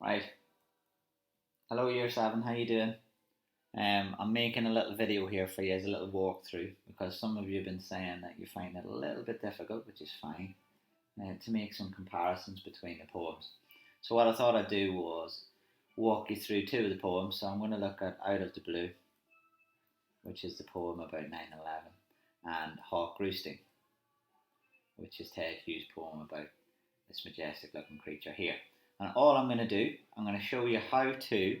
Right. Hello Year 7, how you doing? I'm making a little video here for you as a little walkthrough because some of you have been saying that you find it a little bit difficult, which is fine, to make some comparisons between the poems. So what I thought I'd do was walk you through two of the poems. So I'm going to look at Out of the Blue, which is the poem about 9/11, and Hawk Roosting, which is Ted Hughes' poem about this majestic looking creature here. And all I'm going to do, I'm going to show you how to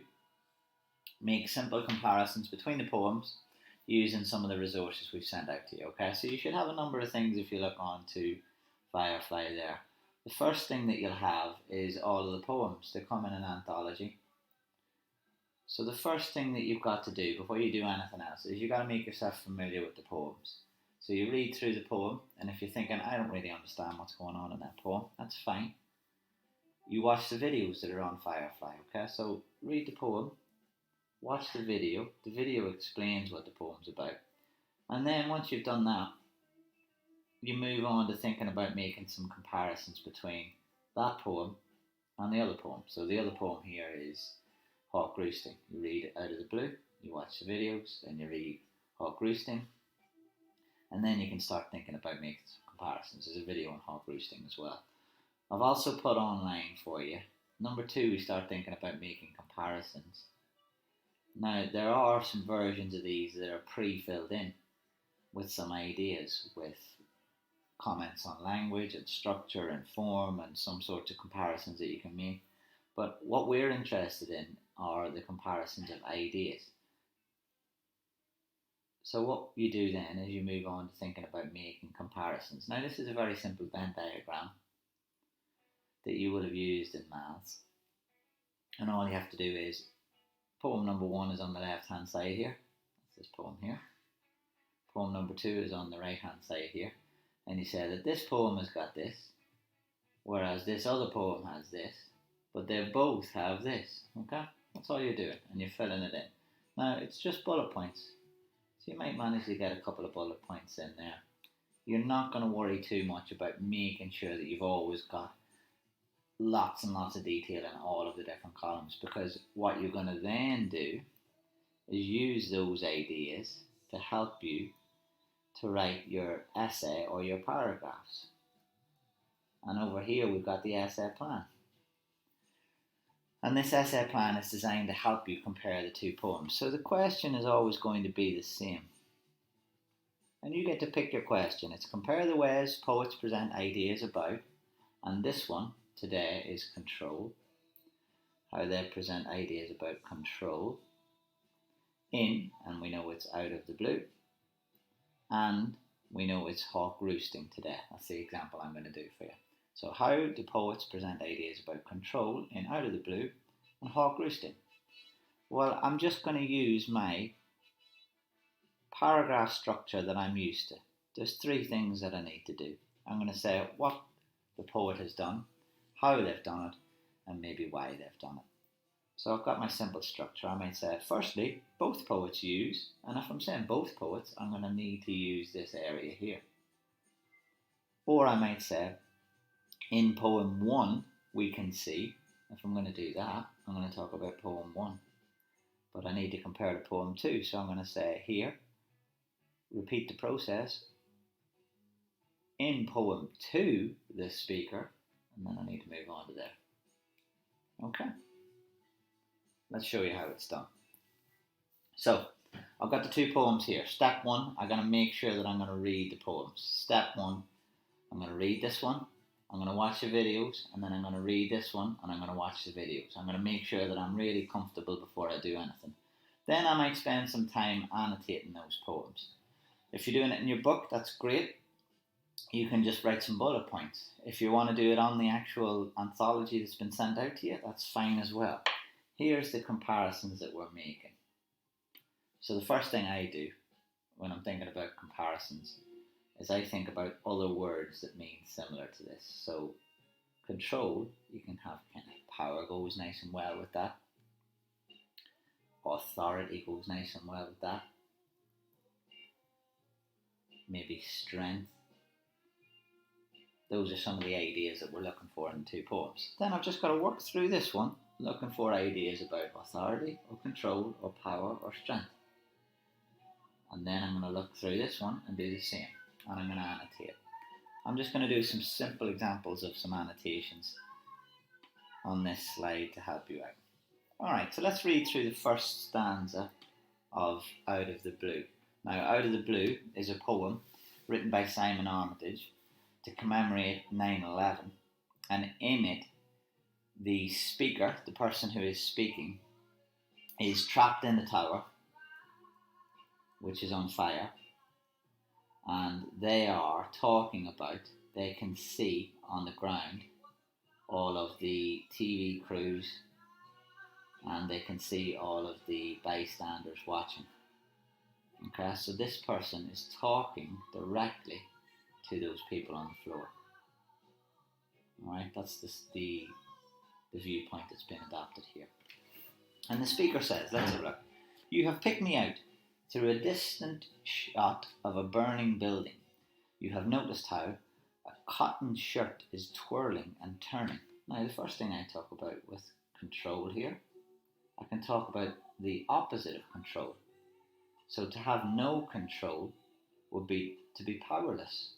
make simple comparisons between the poems using some of the resources we've sent out to you. Okay, so you should have a number of things if you look on to Firefly there. The first thing that you'll have is all of the poems. They come in an anthology. So the first thing that you've got to do before you do anything else is you've got to make yourself familiar with the poems. So you read through the poem, and if you're thinking, I don't really understand what's going on in that poem, that's fine. You watch the videos that are on Firefly, okay? So read the poem, watch the video. The video explains what the poem's about. And then once you've done that, you move on to thinking about making some comparisons between that poem and the other poem. So the other poem here is Hawk Roosting. You read Out of the Blue, you watch the videos, then you read Hawk Roosting, and then you can start thinking about making some comparisons. There's a video on Hawk Roosting as well. I've also put online for you. Number 2, we start thinking about making comparisons. Now, there are some versions of these that are pre-filled in with some ideas, with comments on language and structure and form and some sorts of comparisons that you can make. But what we're interested in are the comparisons of ideas. So what you do then is you move on to thinking about making comparisons. Now, this is a very simple Venn diagram that you will have used in maths, and all you have to do is poem number 1 is on the left hand side here. That's this poem here. Poem number 2 is on the right hand side here, and you say that this poem has got this, whereas this other poem has this, but they both have this. Okay, that's all you're doing, and you're filling it in. Now it's just bullet points, so you might manage to get a couple of bullet points in there. You're not going to worry too much about making sure that you've always got lots and lots of detail in all of the different columns, because what you're going to then do is use those ideas to help you to write your essay or your paragraphs. And over here we've got the essay plan. And this essay plan is designed to help you compare the two poems. So the question is always going to be the same. And you get to pick your question. It's compare the ways poets present ideas about, and this one today is control, how they present ideas about control in, and we know it's Out of the Blue, and we know it's Hawk Roosting today. That's the example I'm going to do for you. So how do poets present ideas about control in Out of the Blue and Hawk Roosting? Well, I'm just going to use my paragraph structure that I'm used to. There's 3 things that I need to do. I'm going to say what the poet has done, how they've done it, and maybe why they've done it. So I've got my simple structure. I might say, firstly, both poets use, and if I'm saying both poets, I'm going to need to use this area here. Or I might say, in poem 1, we can see, if I'm going to do that, I'm going to talk about poem 1. But I need to compare to poem 2, so I'm going to say here, repeat the process. In poem 2, the speaker, and then I need to move on to there. Okay, let's show you how it's done. So I've got the 2 poems here. Step 1, I'm going to make sure that I'm going to read the poems. Step 1, I'm going to read this one, I'm going to watch the videos, and then I'm going to read this one, and I'm going to watch the videos. I'm going to make sure that I'm really comfortable before I do anything. Then I might spend some time annotating those poems. If you're doing it in your book, that's great. You can just write some bullet points. If you want to do it on the actual anthology that's been sent out to you, that's fine as well. Here's the comparisons that we're making. So the first thing I do when I'm thinking about comparisons is I think about other words that mean similar to this. So control, you can have kind of power goes nice and well with that. Authority goes nice and well with that. Maybe strength. Those are some of the ideas that we're looking for in the 2 poems. Then I've just got to work through this one looking for ideas about authority or control or power or strength. And then I'm going to look through this one and do the same. And I'm going to annotate. I'm just going to do some simple examples of some annotations on this slide to help you out. Alright, so let's read through the first stanza of Out of the Blue. Now, Out of the Blue is a poem written by Simon Armitage to commemorate 9/11, and in it, the speaker, the person who is speaking, is trapped in the tower, which is on fire, and they are talking about, they can see on the ground all of the TV crews, and they can see all of the bystanders watching. Okay, so this person is talking directly to those people on the floor. Alright, that's the viewpoint that's been adopted here. And the speaker says, let's have a look. You have picked me out through a distant shot of a burning building. You have noticed how a cotton shirt is twirling and turning. Now, the first thing I talk about with control here, I can talk about the opposite of control. So to have no control would be to be powerless.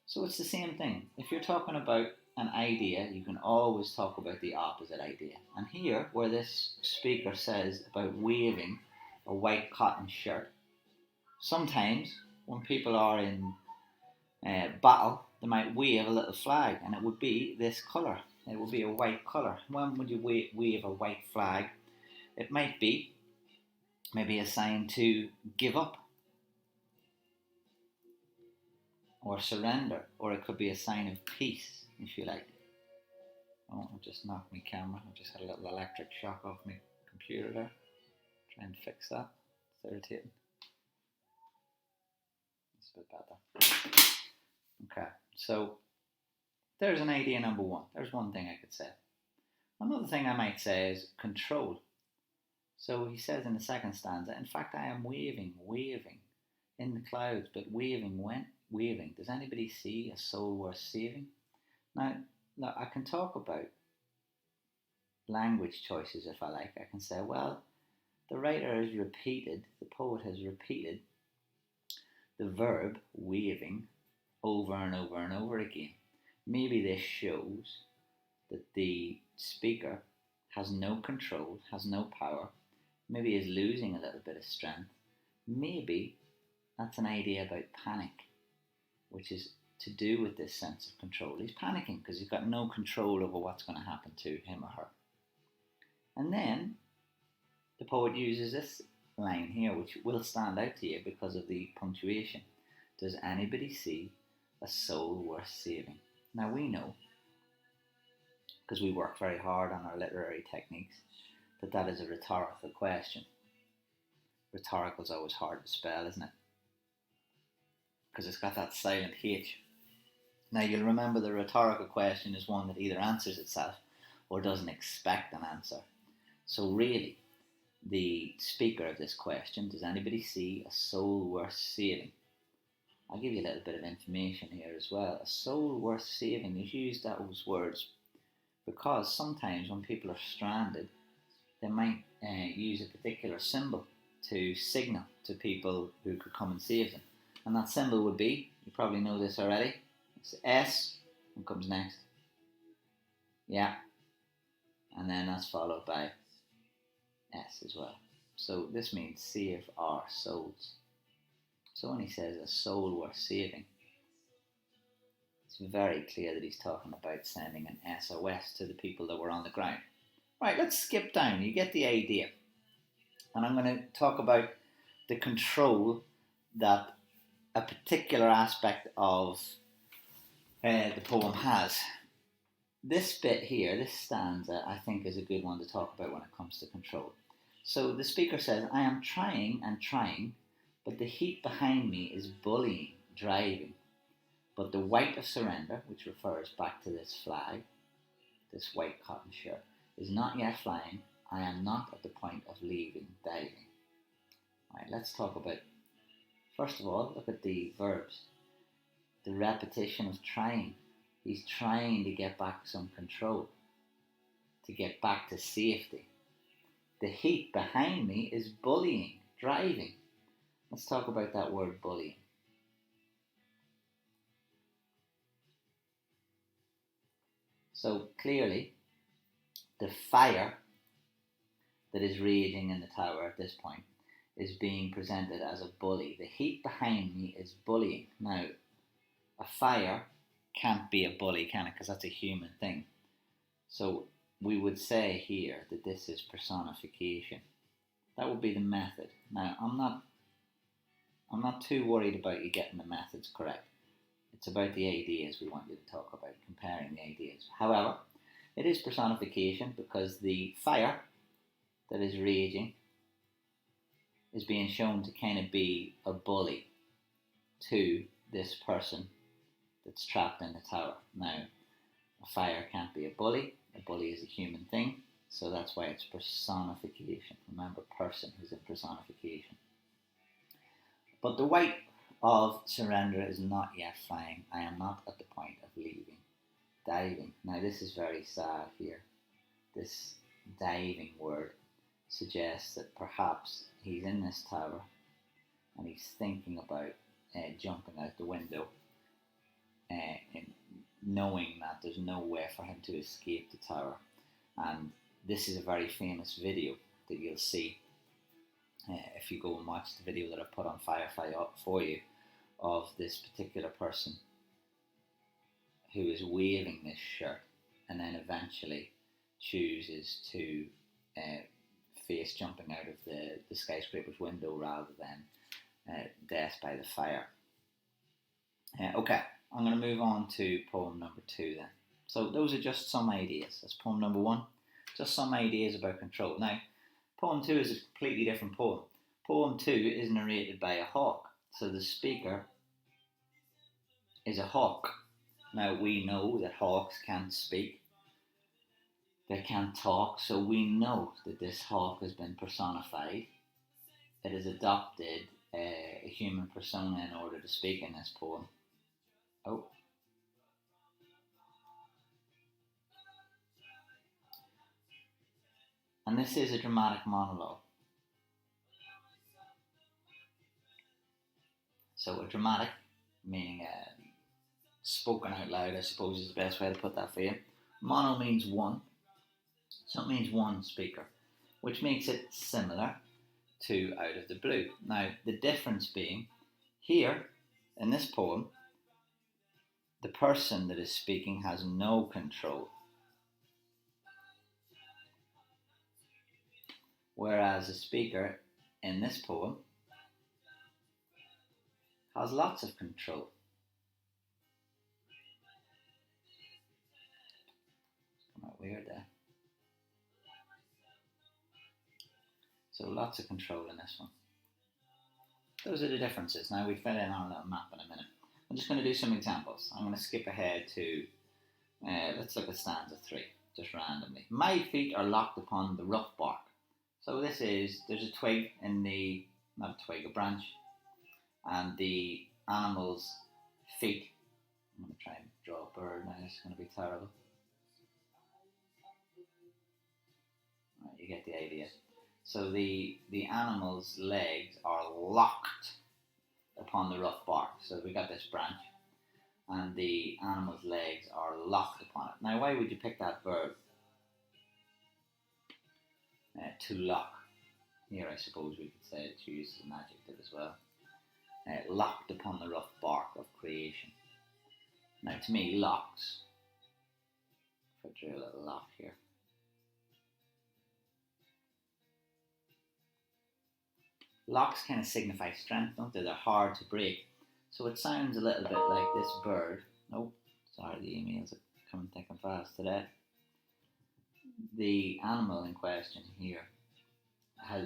So it's the same thing. If you're talking about an idea, you can always talk about the opposite idea. And here, where this speaker says about waving a white cotton shirt, sometimes when people are in battle, they might wave a little flag, and it would be this colour. It would be a white colour. When would you wave a white flag? It might be maybe a sign to give up or surrender, or it could be a sign of peace, if you like. Oh, I just knocked my camera. I just had a little electric shock off my computer there. Try and fix that. It's irritating. It's a bit better. Okay, so there's an idea number one. There's one thing I could say. Another thing I might say is control. So he says in the second stanza, in fact, I am waving in the clouds, but waving when? Waving. Does anybody see a soul worth saving? Now, I can talk about language choices if I like. I can say, well, the writer has repeated, the poet has repeated the verb waving over and over and over again. Maybe this shows that the speaker has no control, has no power, maybe is losing a little bit of strength. Maybe that's an idea about panic, which is to do with this sense of control. He's panicking because he's got no control over what's going to happen to him or her. And then the poet uses this line here, which will stand out to you because of the punctuation. Does anybody see a soul worth saving? Now we know, because we work very hard on our literary techniques, that is a rhetorical question. Rhetorical is always hard to spell, isn't it? Because it's got that silent H. Now you'll remember the rhetorical question is one that either answers itself or doesn't expect an answer. So really, the speaker of this question, does anybody see a soul worth saving? I'll give you a little bit of information here as well. A soul worth saving is used those words because sometimes when people are stranded, they might use a particular symbol to signal to people who could come and save them. And that symbol would be, you probably know this already, it's S, what comes next? Yeah. And then that's followed by S as well. So this means save our souls. So when he says a soul worth saving, it's very clear that he's talking about sending an SOS to the people that were on the ground. Right, let's skip down. You get the idea. And I'm going to talk about the control that a particular aspect of the poem has. This bit here, this stanza, I think is a good one to talk about when it comes to control. So the speaker says, I am trying and trying, but the heat behind me is bullying, driving. But the white of surrender, which refers back to this flag, this white cotton shirt, is not yet flying. I am not at the point of leaving, diving. Alright, let's talk about, first of all, look at the verbs. The repetition of trying. He's trying to get back some control. to get back to safety. The heat behind me is bullying, driving. Let's talk about that word bullying. So clearly, the fire that is raging in the tower at this point is being presented as a bully. The heat behind me is bullying. Now, a fire can't be a bully, can it? Because that's a human thing. So we would say here that this is personification. That would be the method. Now, I'm not too worried about you getting the methods correct. It's about the ideas we want you to talk about, comparing the ideas. However, it is personification because the fire that is raging is being shown to kind of be a bully to this person that's trapped in the tower. Now, a fire can't be a bully. A bully is a human thing, so that's why it's personification. Remember, person is in personification. But the weight of surrender is not yet flying. I am not at the point of leaving. Diving. Now, this is very sad here. This diving word suggests that perhaps he's in this tower and he's thinking about jumping out the window, and knowing that there's no way for him to escape the tower. And this is a very famous video that you'll see if you go and watch the video that I've put on Firefly up for you, of this particular person who is waving this shirt and then eventually chooses to face jumping out of the skyscraper's window rather than death by the fire. Okay, I'm going to move on to poem number 2 then. So those are just some ideas. That's poem number 1. Just some ideas about control. Now, poem 2 is a completely different poem. Poem 2 is narrated by a hawk. So the speaker is a hawk. Now, we know that hawks can't speak. They can't talk. So we know that this hawk has been personified. It has adopted a human persona in order to speak in this poem. Oh. And this is a dramatic monologue. So a dramatic, meaning spoken out loud, I suppose is the best way to put that for you. Mono means one. So it means one speaker, which makes it similar to Out of the Blue. Now, the difference being, here in this poem, the person that is speaking has no control. Whereas the speaker in this poem has lots of control. Come out weird there. So lots of control in this one. Those are the differences. Now we fill in our little map in a minute. I'm just going to do some examples. I'm going to skip ahead to, let's look at stanza 3, just randomly. My feet are locked upon the rough bark. So this is, there's a twig in the, not a twig, a branch, and the animal's feet. I'm going to try and draw a bird now, it's going to be terrible. Right, you get the idea. So the animal's legs are locked upon the rough bark. So we got this branch, and the animal's legs are locked upon it. Now, why would you pick that verb? To lock. Here, I suppose we could say it's used as an adjective as well. Locked upon the rough bark of creation. Now, to me, locks. If I drew a little lock here. Locks kind of signify strength, don't they? They're hard to break. So it sounds a little bit like this bird. Oh, sorry, the emails are coming thick and fast today. The animal in question here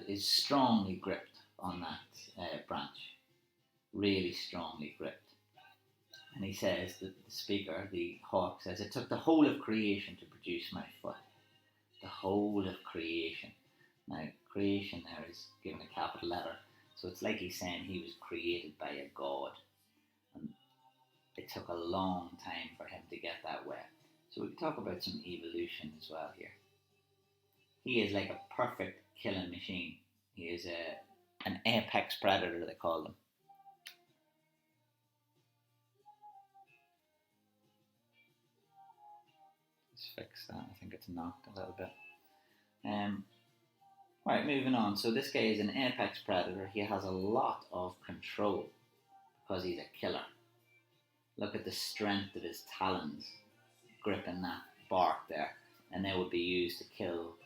is strongly gripped on that branch. Really strongly gripped. And he says, that the speaker, the hawk, says, it took the whole of creation to produce my foot. The whole of creation. Now, creation there is given a capital letter, so it's like he's saying he was created by a god, and it took a long time for him to get that way. So we can talk about some evolution as well here. He is like a perfect killing machine. He is an apex predator, they call them. Let's fix that. I think it's knocked a little bit. Right, moving on. So this guy is an apex predator. He has a lot of control because he's a killer. Look at the strength of his talons gripping that bark there, and they would be used to kill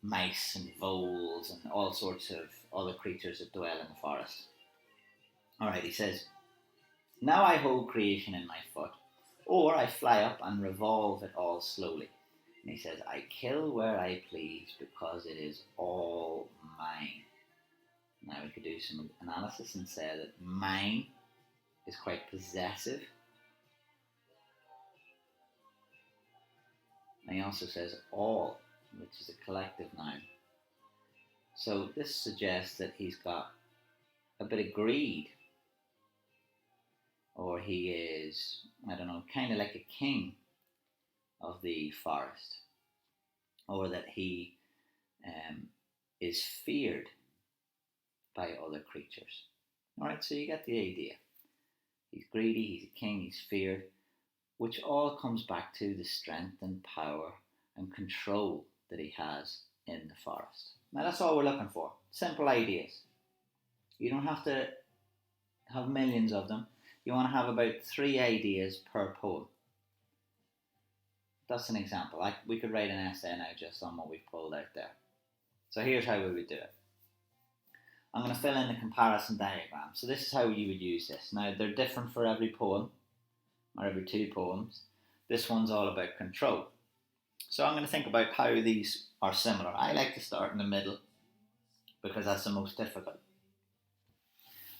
mice and voles and all sorts of other creatures that dwell in the forest. Alright, he says, now I hold creation in my foot, or I fly up and revolve it all slowly. And he says, I kill where I please because it is all mine. Now we could do some analysis and say that mine is quite possessive. And he also says all, which is a collective noun. So this suggests that he's got a bit of greed, or he is, I don't know, kind of like a king of the forest, or that he is feared by other creatures. Alright, so you get the idea. He's greedy, he's a king, he's feared, which all comes back to the strength and power and control that he has in the forest. Now that's all we're looking for. Simple ideas. You don't have to have millions of them. You want to have about 3 ideas per poem. That's an example. We could write an essay now just on what we've pulled out there. So here's how we would do it. I'm going to fill in the comparison diagram. So this is how you would use this. Now they're different for every poem, or every 2 poems. This one's all about control. So I'm going to think about how these are similar. I like to start in the middle because that's the most difficult.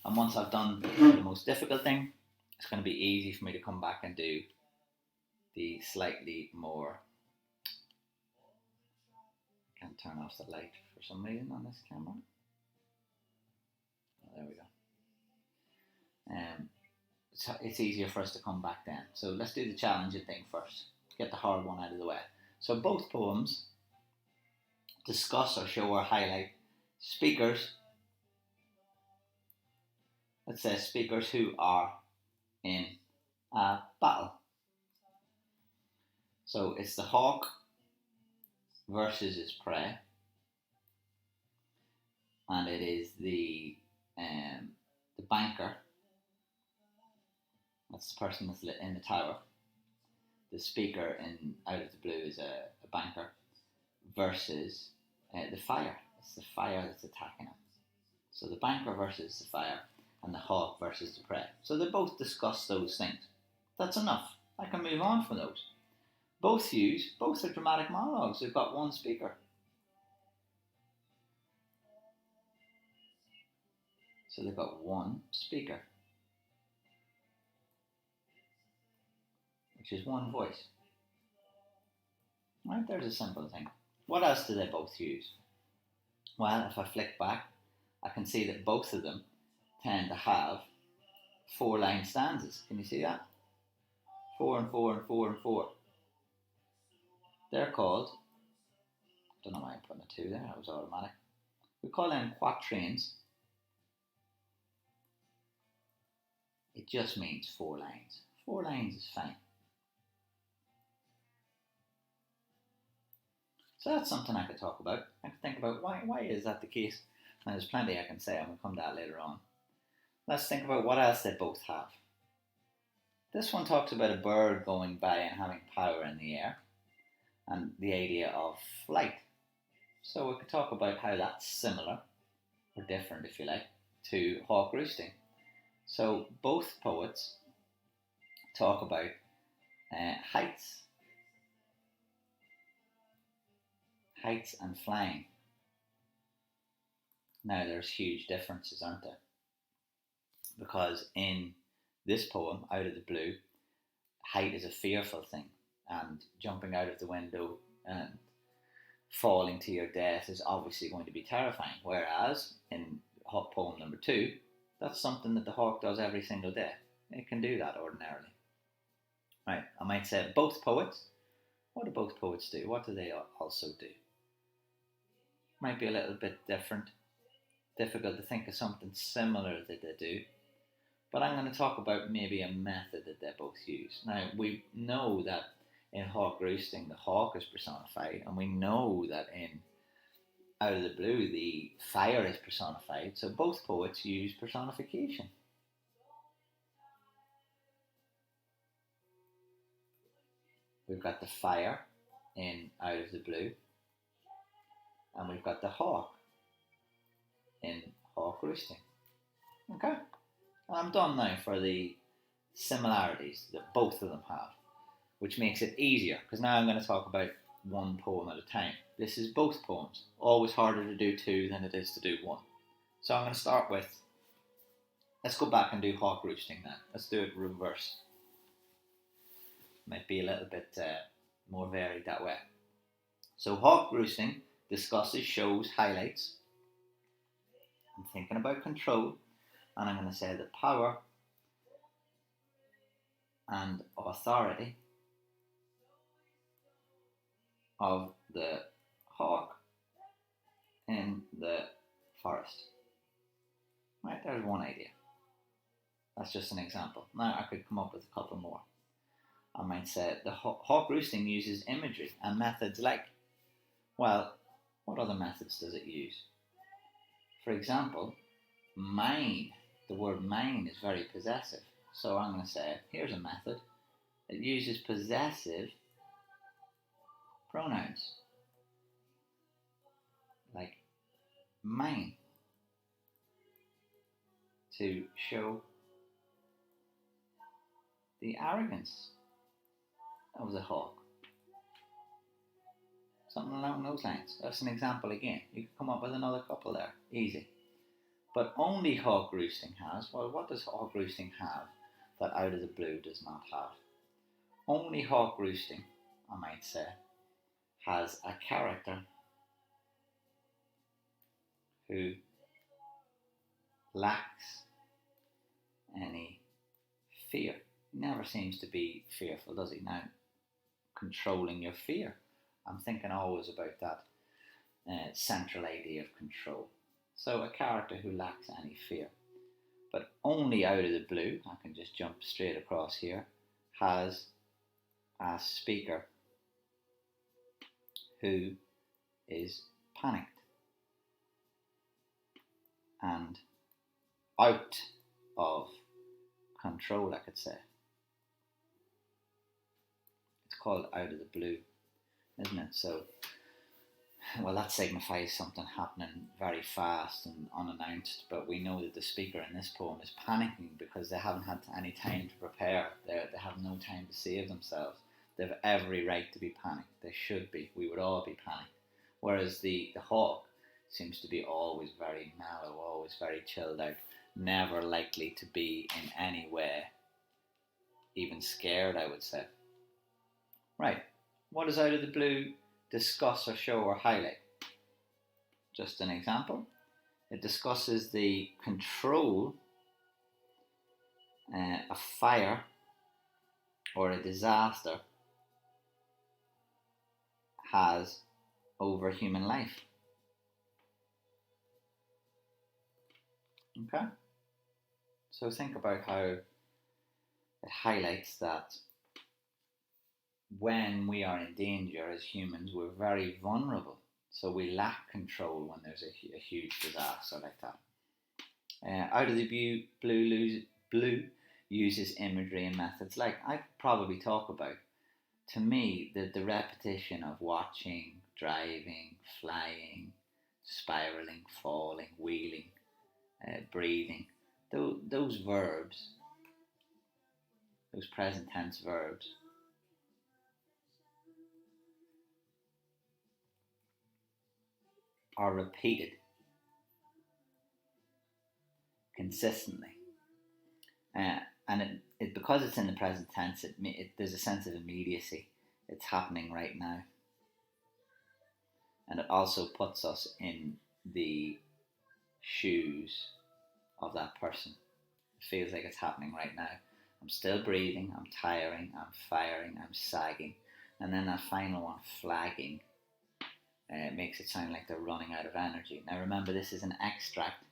And once I've done the most difficult thing, it's going to be easy for me to come back and do the slightly more... I can't turn off the light for some reason on this camera. Oh, there we go. So it's easier for us to come back then. So let's do the challenging thing first. Get the hard one out of the way. So both poems discuss or show or highlight speakers. Let's say speakers who are in a battle. So it's the hawk versus his prey, and it is the banker. That's the person that's in the tower. The speaker in Out of the Blue is a banker versus the fire. It's the fire that's attacking him. So the banker versus the fire, and the hawk versus the prey. So they both discuss those things. That's enough. I can move on from those. Both are dramatic monologues. They've got one speaker. So they've got one speaker, which is one voice. Right, there's a simple thing. What else do they both use? Well, if I flick back, I can see that both of them tend to have 4-line stanzas. Can you see that? 4 and 4 and 4 and 4. They're called, I don't know why I'm putting a 2 there, that was automatic. We call them quatrains. It just means 4 lines. 4 lines is fine. So that's something I could talk about. I could think about why is that the case? And there's plenty I can say, and we'll come to that later on. Let's think about what else they both have. This one talks about a bird going by and having power in the air, and the idea of flight. So we could talk about how that's similar, or different if you like, to hawk roosting. So both poets talk about heights and flying. Now there's huge differences, aren't there? Because in this poem, Out of the Blue, height is a fearful thing, and jumping out of the window and falling to your death is obviously going to be terrifying. Whereas in poem number 2, that's something that the hawk does every single day. It can do that ordinarily. Right, I might say both poets. What do both poets do? What do they also do? Might be a little bit different, difficult to think of something similar that they do. But I'm going to talk about maybe a method that they both use. Now, we know that in hawk roosting, the hawk is personified, and we know that in Out of the Blue, the fire is personified. So both poets use personification. We've got the fire in Out of the Blue, and we've got the hawk in Hawk Roosting. Okay? And I'm done now for the similarities that both of them have, which makes it easier, because now I'm going to talk about one poem at a time. This is both poems. Always harder to do two than it is to do one. So I'm going to start with, let's go back and do Hawk Roosting then. Let's do it reverse. Might be a little bit more varied that way. So Hawk Roosting discusses, shows, highlights. I'm thinking about control, and I'm going to say the power and authority of the hawk in the forest. Right, there's one idea. That's just an example. Now I could come up with a couple more. I might say the hawk roosting uses imagery and methods like, well, what other methods does it use? For example, mine. The word mine is very possessive. So I'm going to say, here's a method. It uses possessive pronouns. Like mine. To show the arrogance of the hawk. Something along those lines. That's an example again. You could come up with another couple there. Easy. But only hawk roosting has, well, what does hawk roosting have that Out of the Blue does not have? Only hawk roosting, I might say, has a character who lacks any fear. He never seems to be fearful, does he? Now, controlling your fear. I'm thinking always about that central idea of control. So a character who lacks any fear. But only Out of the Blue, I can just jump straight across here, has a speaker who is panicked and out of control, I could say. It's called Out of the Blue, isn't it? So, well, that signifies something happening very fast and unannounced, but we know that the speaker in this poem is panicking because they haven't had any time to prepare. They have no time to save themselves. They have every right to be panicked. They should be. We would all be panicked. Whereas the hawk seems to be always very mellow, always very chilled out, never likely to be in any way even scared, I would say. Right, what does Out of the Blue discuss or show or highlight? Just an example. It discusses the control a fire or a disaster has over human life. Okay? So think about how it highlights that when we are in danger as humans, we're very vulnerable. So we lack control when there's a huge disaster like that. Out of the Blue uses imagery and methods like I could probably talk about. To me, the repetition of watching, driving, flying, spiraling, falling, wheeling, breathing, those verbs, those present tense verbs, are repeated consistently. And it because it's in the present tense, there's a sense of immediacy. It's happening right now. And it also puts us in the shoes of that person. It feels like it's happening right now. I'm still breathing, I'm tiring, I'm firing, I'm sagging. And then that final one, flagging, it makes it sound like they're running out of energy. Now remember, this is an extract,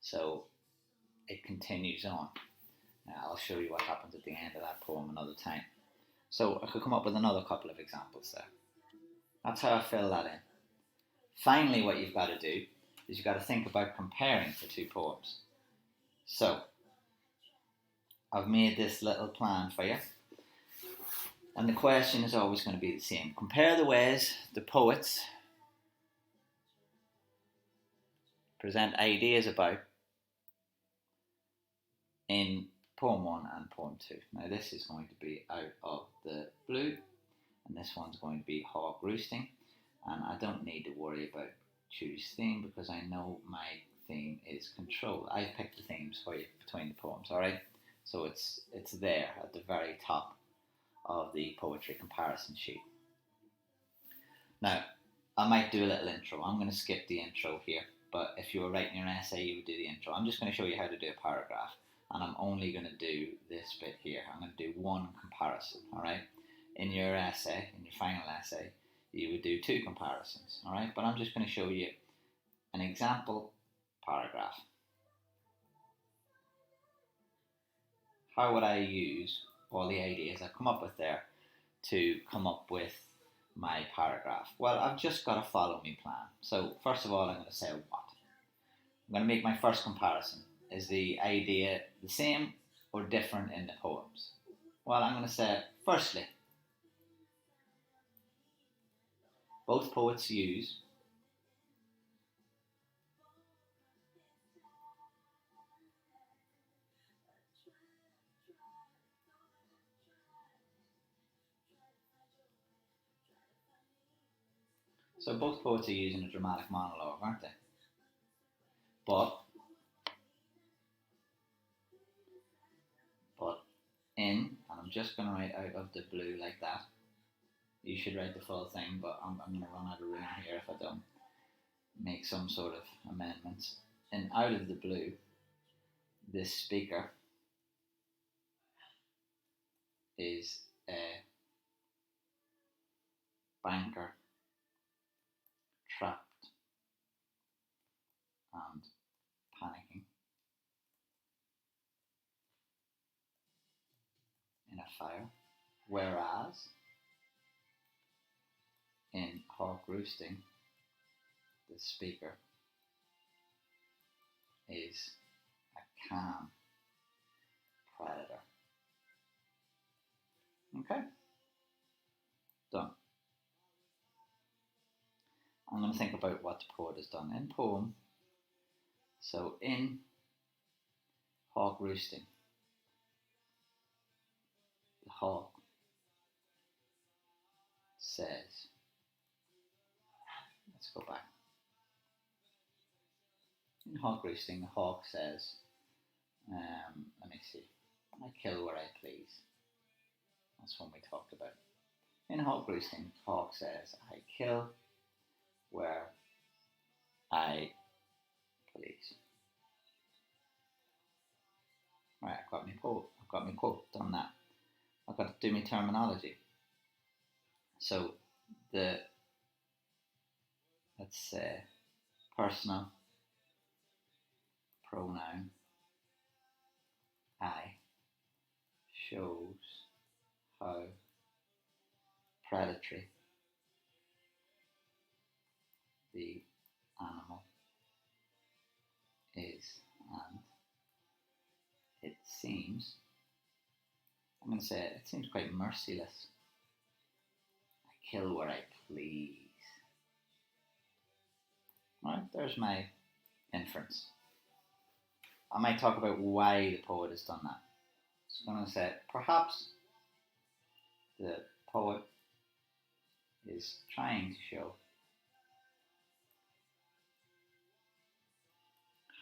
so it continues on. Now I'll show you what happens at the end of that poem another time. So I could come up with another couple of examples there. That's how I fill that in. Finally, what you've got to do is you've got to think about comparing the two poems. So I've made this little plan for you, and the question is always going to be the same. Compare the ways the poets present ideas about in poem 1 and poem 2. Now this is going to be out of the blue, and this one's going to be Hawk Roosting, and I don't need to worry about choose theme because I know my theme is control. I picked the themes for you between the poems, alright? So it's there at the very top of the poetry comparison sheet. Now, I might do a little intro. I'm going to skip the intro here, but if you were writing your essay, you would do the intro. I'm just going to show you how to do a paragraph, and I'm only going to do this bit here. I'm going to do one comparison, alright? In your essay, in your final essay, you would do two comparisons, alright? But I'm just going to show you an example paragraph. How would I use all the ideas I've come up with there to come up with my paragraph? Well, I've just got to follow my plan. So first of all, I'm going to say what. I'm going to make my first comparison. Is the idea the same or different in the poems? Well, I'm going to say, firstly, both poets use both poets are using a dramatic monologue, aren't they? But in, and I'm just going to write out of the blue like that. You should write the full thing, but I'm going to run out of room here if I don't make some sort of amendments. And out of the blue, this speaker is a banker trapped and panicking in a fire, whereas in Hawk Roosting, the speaker is a calm predator. Okay? Done. I'm going to think about what the poet has done in poem. So in Hawk Roosting, the hawk says, let's go back. In Hawk Roosting, the hawk says, let me see, I kill where I please. That's one we talked about. In Hawk Roosting, the hawk says, I kill where I please. Right, I've got my quote, done that. I've got to do my terminology. So the, let's say, personal pronoun I shows how predatory the animal is, and it seems, I'm going to say it seems quite merciless. I kill where I please. Right, there's my inference. I might talk about why the poet has done that. So I'm going to say, perhaps the poet is trying to show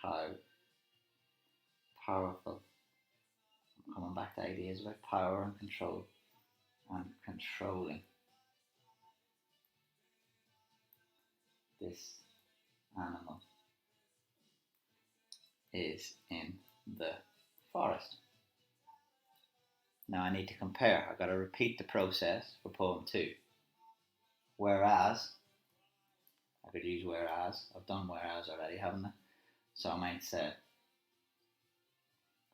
how powerful, I'm coming back to ideas about power and control, and controlling this animal is in the forest. Now I need to compare. I've got to repeat the process for poem 2. Whereas could use whereas. I've done whereas already, haven't I? So I might say,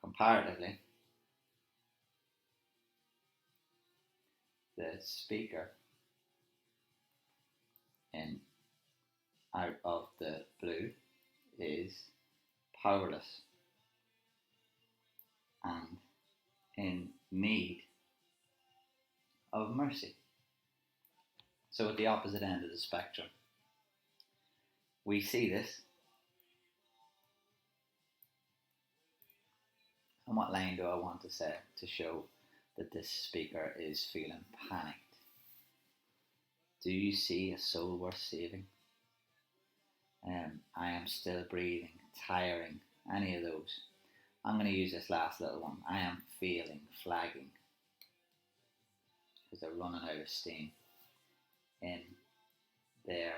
comparatively, the speaker in Out of the Blue is powerless and in need of mercy. So at the opposite end of the spectrum, we see this. And what line do I want to say to show that this speaker is feeling panicked? Do you see a soul worth saving? I am still breathing, tiring, any of those. I'm going to use this last little one. I am feeling, flagging, because they're running out of steam in their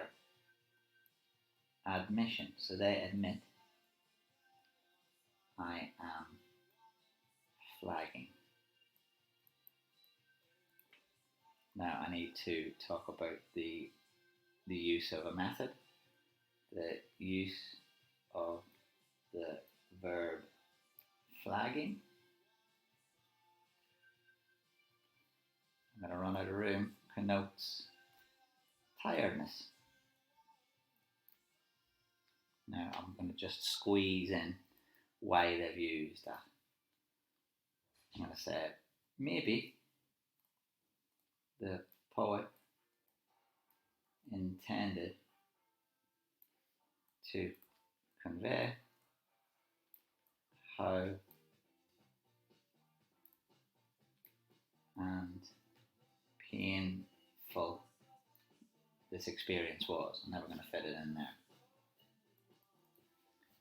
admission. So they admit, I am flagging. Now I need to talk about the use of a method, the use of the verb flagging. I'm going to run out of room, connotes tiredness. Now I'm going to just squeeze in why they've used that. I'm going to say, maybe the poet intended to convey how and painful this experience was. I'm never going to fit it in there.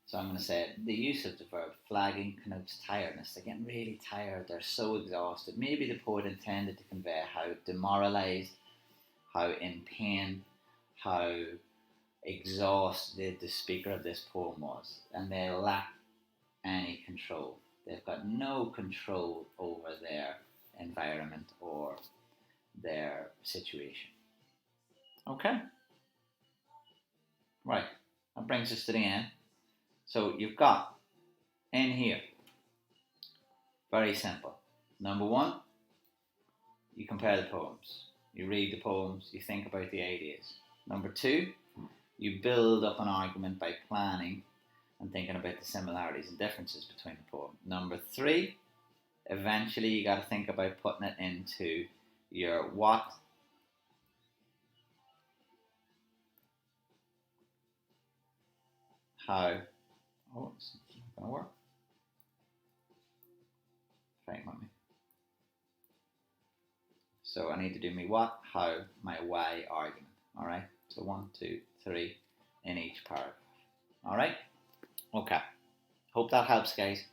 So I'm going to say the use of the verb flagging connotes tiredness. They're getting really tired. They're so exhausted. Maybe the poet intended to convey how demoralised, how in pain, how exhausted the speaker of this poem was. And they lack any control. They've got no control over their environment or their situation. Okay? Right. That brings us to the end. So you've got in here, very simple. Number one, you compare the poems. You read the poems, you think about the ideas. Number two, you build up an argument by planning and thinking about the similarities and differences between the poem. Number three, eventually you got to think about putting it into your what, how. Oh, it's not going to work. Fight with me. So I need to do my what, how, my why argument. Alright? So 1, 2, 3 in each paragraph. Alright? Okay. Hope that helps, guys.